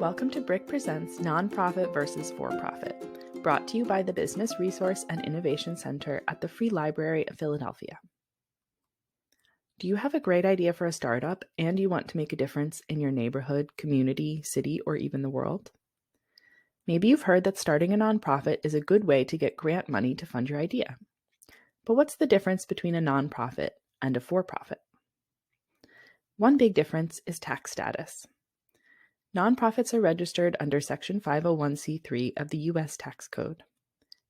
Welcome to BRIC Presents Nonprofit versus For-Profit, brought to you by the Business Resource and Innovation Center at the Free Library of Philadelphia. Do you have a great idea for a startup and you want to make a difference in your neighborhood, community, city, or even the world? Maybe you've heard that starting a nonprofit is a good way to get grant money to fund your idea. But what's the difference between a nonprofit and a for-profit? One big difference is tax status. Nonprofits are registered under Section 501c3 of the U.S. Tax Code.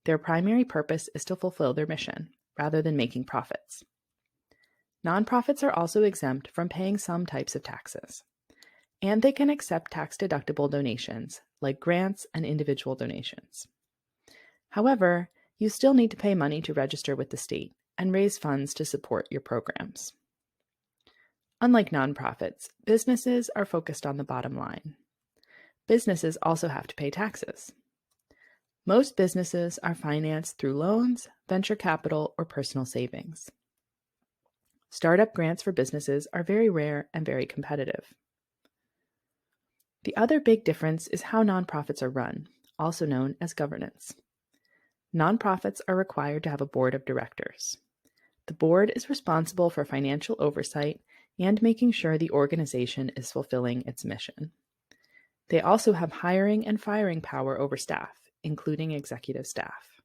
Their primary purpose is to fulfill their mission, rather than making profits. Nonprofits are also exempt from paying some types of taxes, and they can accept tax-deductible donations, like grants and individual donations. However, you still need to pay money to register with the state and raise funds to support your programs. Unlike nonprofits, businesses are focused on the bottom line. Businesses also have to pay taxes. Most businesses are financed through loans, venture capital, or personal savings. Startup grants for businesses are very rare and very competitive. The other big difference is how nonprofits are run, also known as governance. Nonprofits are required to have a board of directors. The board is responsible for financial oversight and making sure the organization is fulfilling its mission. They also have hiring and firing power over staff, including executive staff.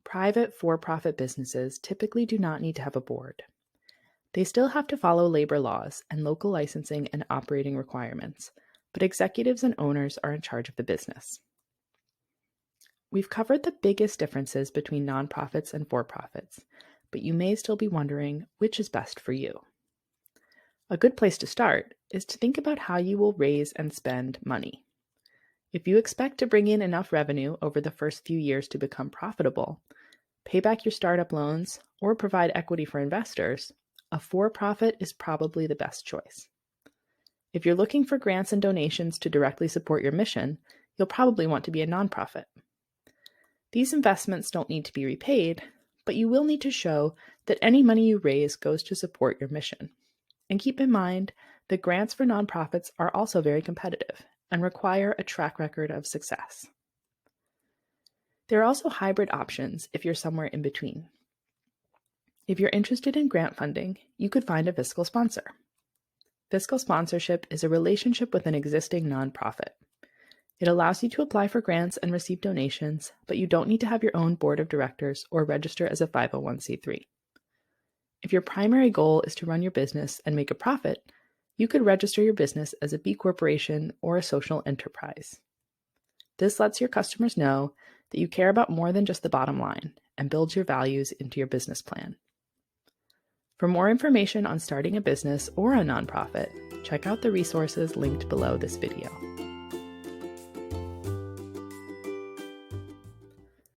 Private for-profit businesses typically do not need to have a board. They still have to follow labor laws and local licensing and operating requirements, but executives and owners are in charge of the business. We've covered the biggest differences between nonprofits and for-profits, but you may still be wondering which is best for you. A good place to start is to think about how you will raise and spend money. If you expect to bring in enough revenue over the first few years to become profitable, pay back your startup loans, or provide equity for investors, a for-profit is probably the best choice. If you're looking for grants and donations to directly support your mission, you'll probably want to be a nonprofit. These investments don't need to be repaid, but you will need to show that any money you raise goes to support your mission. And keep in mind that grants for nonprofits are also very competitive and require a track record of success. There are also hybrid options if you're somewhere in between. If you're interested in grant funding, you could find a fiscal sponsor. Fiscal sponsorship is a relationship with an existing nonprofit. It allows you to apply for grants and receive donations, but you don't need to have your own board of directors or register as a 501c3. If your primary goal is to run your business and make a profit, you could register your business as a B corporation or a social enterprise. This lets your customers know that you care about more than just the bottom line and builds your values into your business plan. For more information on starting a business or a nonprofit, check out the resources linked below this video.